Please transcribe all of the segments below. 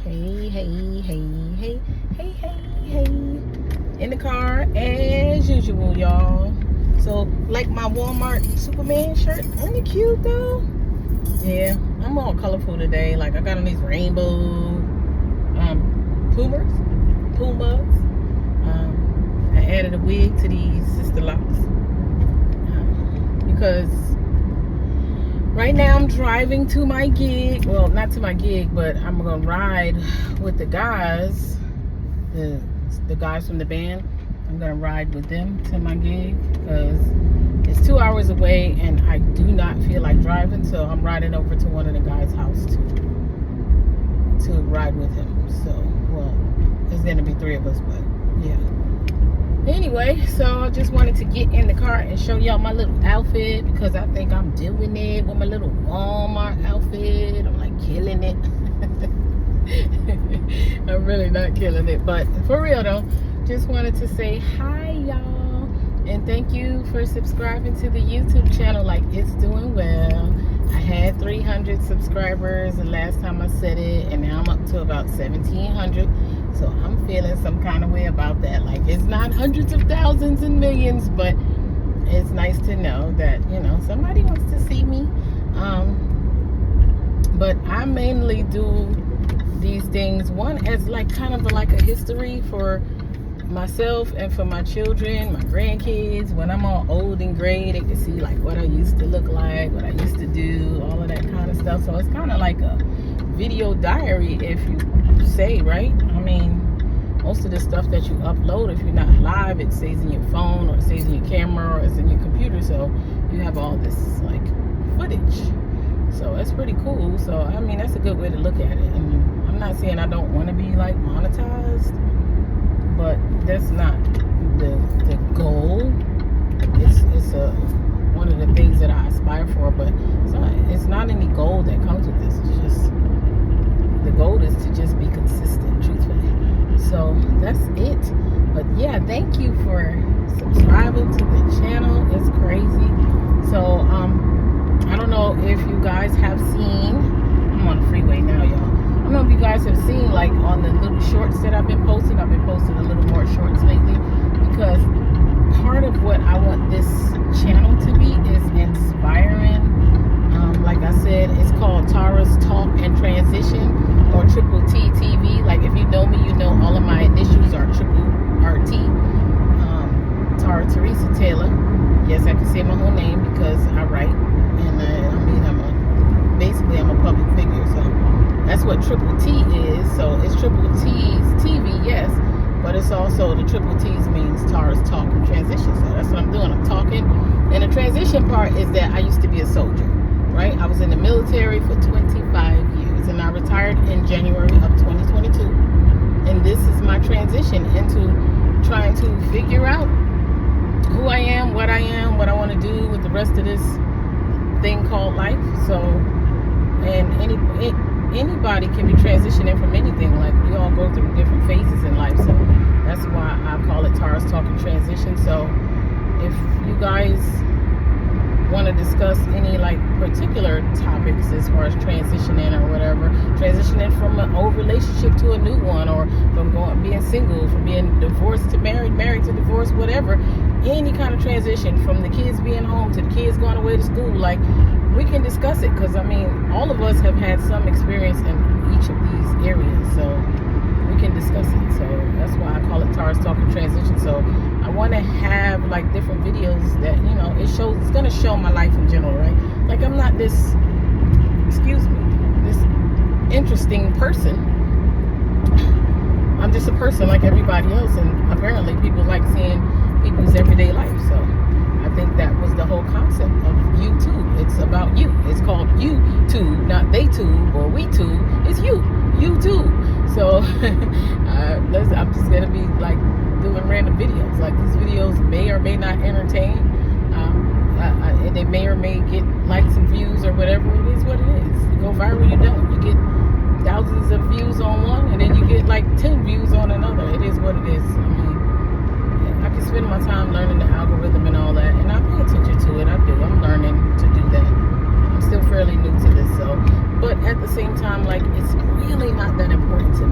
Hey, hey, hey, hey, hey, hey, hey. In the car as usual, y'all. So, like my Walmart Superman shirt, ain't it cute though? Yeah, I'm all colorful today. Like I got on these rainbow Pumas. I added a wig to these sister locks because right now I'm driving to my gig. Well, not to my gig, but I'm gonna ride with the guys, the guys from the band. I'm gonna ride with them to my gig because it's 2 hours away and I do not feel like driving, so I'm riding over to one of the guys' house to ride with him. So, well, there's gonna be 3 of us, but yeah. Anyway, so I just wanted to get in the car and show y'all my little outfit because I think I'm doing it with my little Walmart outfit. I'm like killing it. I'm really not killing it, but for real though, just wanted to say hi y'all and thank you for subscribing to the YouTube channel. Like, it's doing well. I had 300 subscribers the last time I said it, and now I'm up to about 1,700. So I'm feeling some kind of way about that. Like, it's not hundreds of thousands and millions, but it's nice to know that, you know, somebody wants to see me. But I mainly do these things, one as like kind of like a history for myself and for my children, my grandkids. When I'm all old and gray, they can see like what I used to look like, what I used to do, all of that kind of stuff. So it's kind of like a video diary, if you say, right? I mean, most of the stuff that you upload, if you're not live, it stays in your phone or it stays in your camera or it's in your computer, so you have all this like footage. So that's pretty cool. So I mean, that's a good way to look at it. And I'm not saying I don't want to be like monetized, but that's not the goal. It's a one of the things that I aspire for, but it's not any goal that comes with this. It's just the goal is to just be consistent, truthfully. So that's it. But yeah, thank you for subscribing to the channel. It's crazy. So I don't know if you guys have seen, I'm on the freeway now, y'all. I don't know if you guys have seen, like, on the little shorts that I've been posting a little more shorts lately, because part of what I want this channel to be is inspiring. Like I said, it's called Tara's Talk and Transition, or Triple T TV. Like, if you know me, you know all of my initials are Triple RT. Tara Teresa Taylor. Yes, I can say my whole name because I write, and I mean, I'm a public figure, so that's what Triple T is. So it's Triple T's TV, yes, but it's also, the Triple T's means Tara's Talk and Transition. So that's what I'm doing. I'm talking, and the transition part is that I used to be a soldier, right? I was in the military for 25 years, and I retired in January of 2022. And this is my transition into trying to figure out who I am, what I want to do with the rest of this thing called life. So, and anybody can be transitioning from anything. Like, we all go through different phases in life. So that's why I call it Tara's Talk and Transition. So if you guys want to discuss any like particular topics as far as transitioning or whatever, transitioning from an old relationship to a new one, or from being single, from being divorced to married, married to divorced, whatever, any kind of transition, from the kids being home to the kids going away to school, like, we can discuss it, because I mean, all of us have had some experience in each of these areas, so we can discuss it. So that's why I call it Tara's Talk and Transition. So I want to have like different videos that, you know, it's going to show my life in general, right? Like, I'm not this interesting person. I'm just a person like everybody else, and apparently people like seeing people's everyday life. So I think that was the whole concept of YouTube. It's about you. It's called YouTube, not they tube or we tube. It's YouTube. So I'm just gonna be like doing random videos. Like, these videos may or may not entertain. They may or may get likes and views or whatever. It is what it is. You go viral, you don't. You get thousands of views on one, and then you get like 10 views on another. It is what it is. I mean, I can spend my time learning the algorithm and all that, and I pay attention to it. I do. I'm learning to do that. I'm still fairly new to this, so. But at the same time, like, it's really not that important to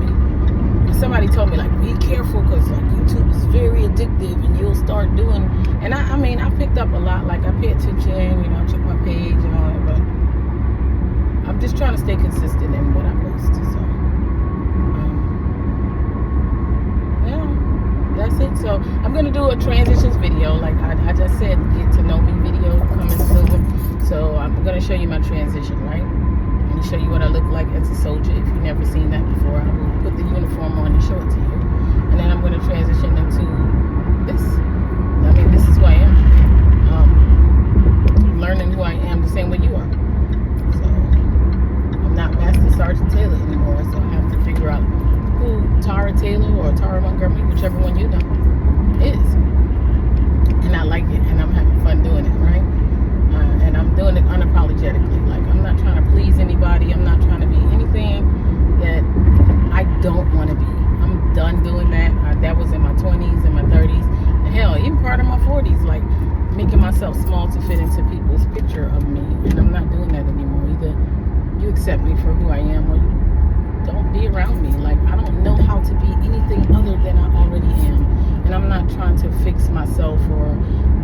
somebody told me, like, be careful, because like YouTube is very addictive and you'll start doing, and I mean, I picked up a lot. Like, I pay attention, you know, I check my page and all that, but I'm just trying to stay consistent in what I post. So yeah, that's it. So I'm gonna do a transitions video, like I just said, get to know me video coming soon. So I'm gonna show you my transition, right? I'm gonna show you what I look like as a soldier. If you've never seen that before, I will put the uniform on and show it to you. And then I'm gonna transition into this. I mean, this is who I am. I'm learning who I am the same way you are. So I'm not Master Sergeant Taylor anymore, so I have to figure out who Tara Taylor or Tara Montgomery, whichever one you know, is. And I like it, and I'm having fun doing it, right? And I'm doing it unapologetically. Like, I'm not trying to please anybody. I'm not trying to be anything that I don't want to be. I'm done doing that. That was in my 20s and my 30s. And hell, even part of my 40s, like making myself small to fit into people's picture of me. And I'm not doing that anymore. Either you accept me for who I am, or you don't be around me. Like, I don't know how to be anything other than I already am. And I'm not trying to fix myself or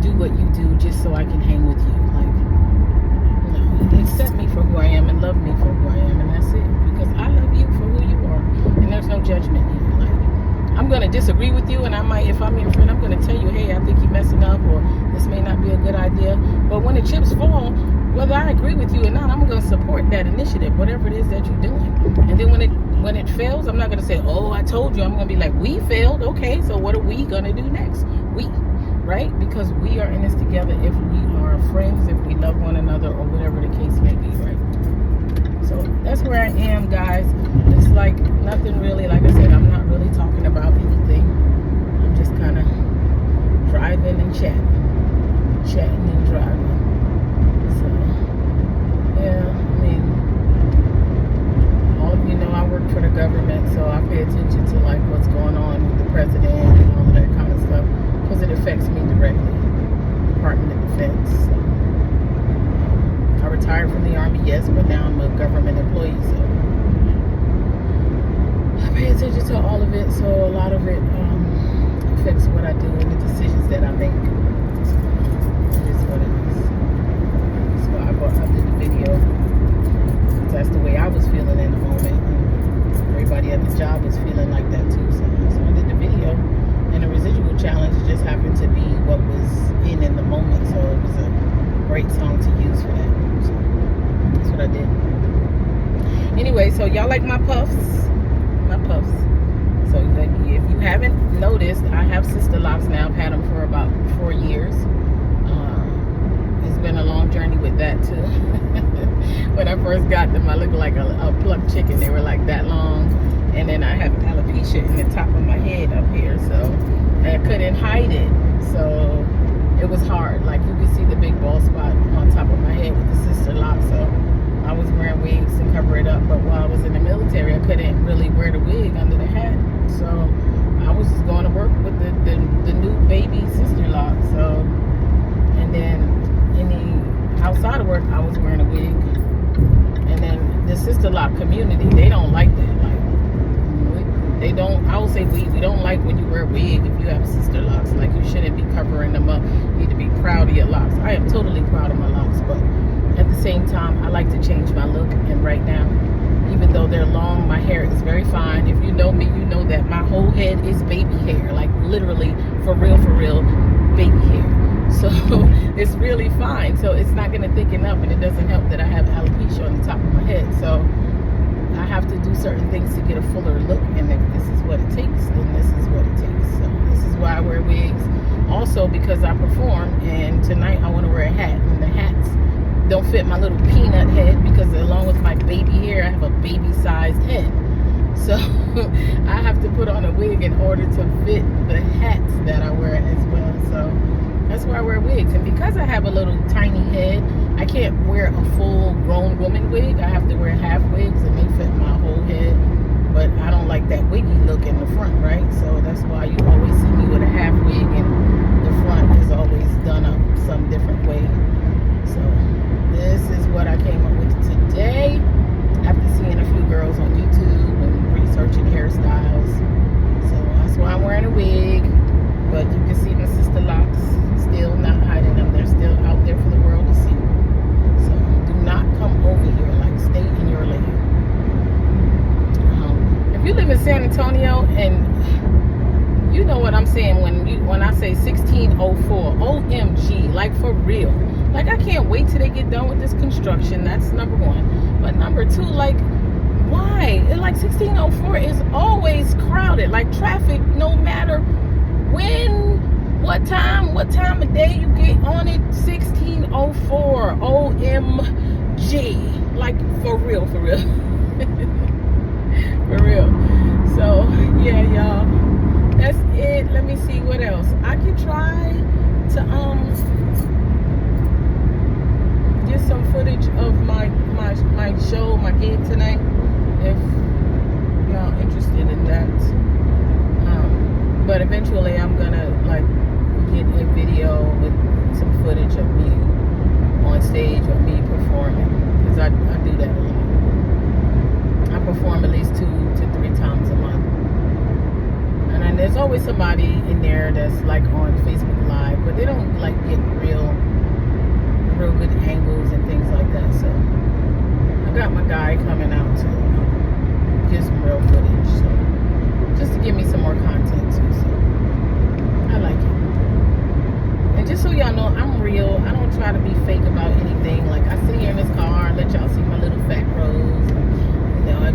do what you do just so I can hang with you. Like, no, accept me for who I am and love me for who I am, and that's it. Because I love you for who you are, and there's no judgment here. Like, I'm gonna disagree with you, and I might, if I'm your friend, I'm gonna tell you, hey, I think you're messing up, or this may not be a good idea. But when the chips fall, whether I agree with you or not, I'm gonna support that initiative, whatever it is that you're doing. And then when it fails, I'm not gonna say, oh, I told you. I'm gonna be like, we failed. Okay, so what are we gonna do next? Right? Because we are in this together if we are friends, if we love one another, or whatever the case may be, right? So that's where I am, guys. It's like nothing really, like I said, I'm not really talking about anything. I'm just kind of driving and chatting and driving. So, yeah, I mean, all of you know I work for the government, so I pay attention to like what's going on with the president and all of that kind of stuff, because it affects me directly. Department of Defense. So, I retired from the Army, yes, but now I'm a government employee, so I pay attention to all of it. So a lot of it affects what I do and the decisions that I make. So it is what it is. So I did the video. That's the way I was feeling in the moment. And everybody at the job was feeling like that too. So I did the video. And the residual challenge just happened to be what was in the moment. So it was a great song to use for that. So that's what I did. Anyway, so y'all like my puffs? My puffs. So like, if you haven't noticed, I have sister locks now. I've had them for about 4 years. It's been a long journey with that too. When I first got them, I looked like a plucked chicken. They were like that long. And then I have alopecia in the top of my head up here, so I couldn't hide it. So it was hard. Like, you could see the big bald spot on top of my head with the sister lock. So I was wearing wigs to cover it up. But while I was in the military, I couldn't really wear the wig under the hat. So I was just going to work with the new baby sister lock. So, and then outside of work, I was wearing a wig. And then the sister lock community, they don't like that. Like, they don't, I will say we don't like when you wear a wig if you have sister locks. Like, you shouldn't be covering them up. You need to be proud of your locks. I am totally proud of my locks, but at the same time, I like to change my look. And right now, even though they're long, my hair is very fine. If you know me, you know that my whole head is baby hair. Like, literally, for real, baby hair. So it's really fine. So it's not going to thicken up, and it doesn't help that I have alopecia on the top of my head. So I have to do certain things to get a fuller look, and if this is what it takes, then this is what it takes. So this is why I wear wigs. Also because I perform, and tonight I want to wear a hat, and the hats don't fit my little peanut head, because along with my baby hair, I have a baby-sized head. So I have to put on a wig in order to fit the hats that I wear as well. So that's why I wear wigs. And because I have a little tiny head, I can't wear a full grown woman wig. I have to wear half wigs, and they fit my whole head. But I don't like that wiggy look in the front, right? So that's why you always see me with a half wig, and the front is always done up some different way. So this is what I came up with today, after seeing a few girls on YouTube and researching hairstyles. you live in San Antonio, and you know what I'm saying when I say 1604, OMG, like for real. Like, I can't wait till they get done with this construction. That's number one. But number two, like, why? Like 1604 is always crowded. Like traffic, no matter when, what time of day you get on it. 1604, OMG, like for real, for real. For real. So yeah, y'all, that's it. Let me see what else I could try to get some footage of my show, my gig tonight, if y'all interested in that. But eventually I'm gonna like get a video with some footage of me on stage or me performing, because I do that a lot. I perform at least 2 to 3 times a month, and then there's always somebody in there that's like on Facebook Live, but they don't like get real good angles and things like that. So I got my guy coming out to get some real footage, so just to give me some more content too. So I like it. And just so y'all know, I'm real. I don't try to be fake about anything. Like, I sit here in this car and let y'all see my little fat rolls. You know, I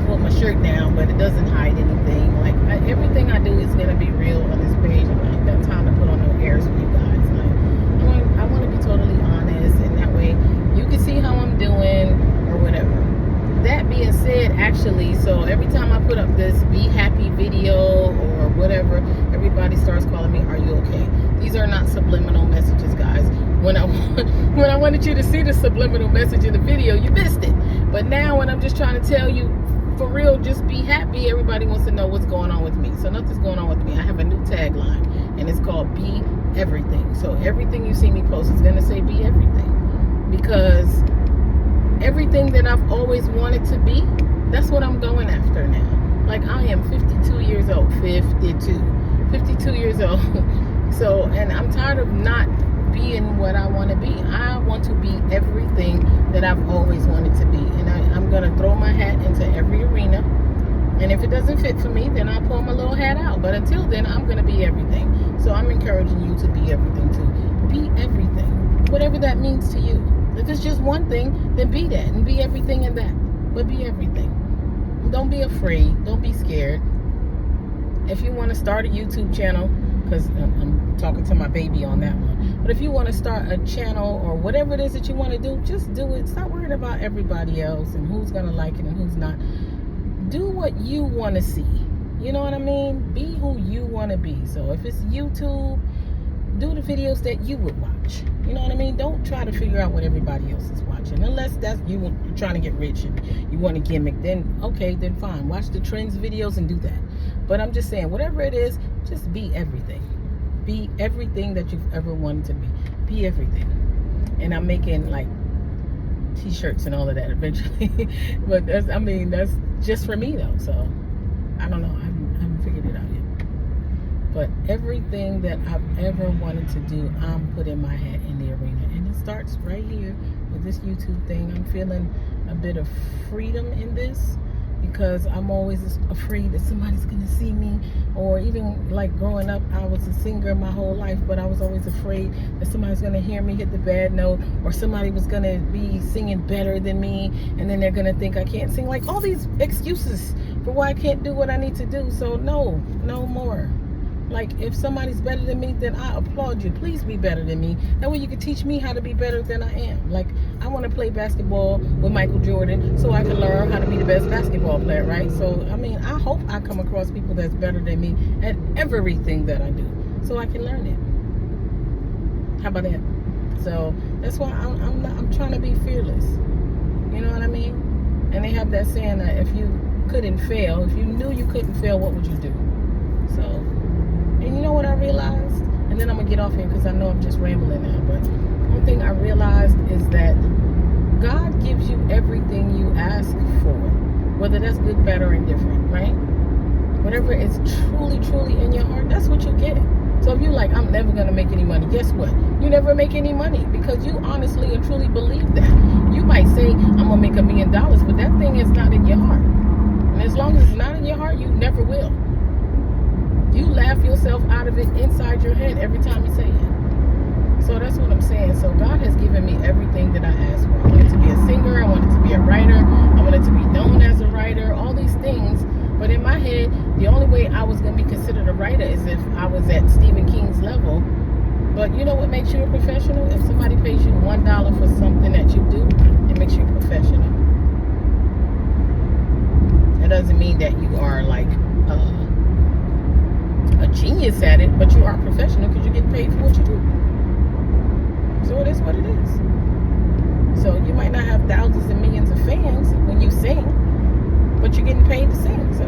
pull my shirt down, but it doesn't hide anything. Like, everything I do is gonna be real on this page. I ain't got time to put on no airs for you guys. Like, I want to be totally honest, and that way you can see how I'm doing or whatever. That being said, actually, so every time I put up this be happy video or whatever, everybody starts calling me, are you okay? These are not subliminal messages, guys. When I wanted you to see the subliminal message in the video, you missed it. But now when I'm just trying to tell you, for real, just be happy, everybody wants to know what's going on with me. So nothing's going on with me. I have a new tagline, and it's called Be Everything. So everything you see me post is going to say be everything, because everything that I've always wanted to be, that's what I'm going after now. Like, I am 52 years old. 52 years old. So, and I'm tired of not being what I want to be. I want to be everything that I've always wanted to be, and I'm going to throw my hat into every arena. And if it doesn't fit for me, then I'll pull my little hat out. But until then, I'm going to be everything. So I'm encouraging you to be everything too. Be everything, whatever that means to you. If it's just one thing, then be that and be everything in that. But be everything. Don't be afraid. Don't be scared. If you want to start a YouTube channel, because I'm talking to my baby on that one. But if you want to start a channel or whatever it is that you want to do, just do it. Stop worrying about everybody else and who's going to like it and who's not. Do what you want to see. You know what I mean? Be who you want to be. So if it's YouTube, do the videos that you would watch. You know what I mean? Don't try to figure out what everybody else is watching. Unless that's you're trying to get rich and you want a gimmick, then okay, then fine. Watch the trends videos and do that. But I'm just saying, whatever it is, just be everything. Be everything that you've ever wanted to be. Be everything. And I'm making like t-shirts and all of that eventually. But that's just for me though. So I don't know. I haven't figured it out yet. But everything that I've ever wanted to do, I'm putting my hat in the arena. And it starts right here with this YouTube thing. I'm feeling a bit of freedom in this, because I'm always afraid that somebody's going to see me. Or even like growing up, I was a singer my whole life, but I was always afraid that somebody's going to hear me hit the bad note, or somebody was going to be singing better than me, and then they're going to think I can't sing. Like, all these excuses for why I can't do what I need to do. So no more. Like, if somebody's better than me, then I applaud you. Please be better than me. That way you can teach me how to be better than I am. Like, I want to play basketball with Michael Jordan so I can learn how to be the best basketball player, right? So, I mean, I hope I come across people that's better than me at everything that I do, so I can learn it. How about that? So, that's why I'm trying to be fearless. You know what I mean? And they have that saying that if you couldn't fail, if you knew you couldn't fail, what would you do? So, and you know what I realized? And then I'm going to get off here because I know I'm just rambling now. But one thing I realized is that God gives you everything you ask for. Whether that's good, bad, or indifferent, right? Whatever is truly, truly in your heart, that's what you get. So if you're like, I'm never going to make any money, guess what? You never make any money, because you honestly and truly believe that. You might say, I'm going to make $1 million, but that thing is not in your heart. And as long as it's not in your You never will. You laugh yourself out of it inside your head every time you say it. So that's what I'm saying. So God has given me everything that I asked for. I wanted to be a singer. I wanted to be a writer. I wanted to be known as a writer. All these things. But in my head, the only way I was going to be considered a writer is if I was at Stephen King's level. But you know what makes you a professional? If somebody pays you $1 for something that you do, it makes you a professional. It doesn't mean that you are like a genius at it, but you are a professional because you're getting paid for what you do. So it is what it is. So you might not have thousands and millions of fans when you sing, but you're getting paid to sing. So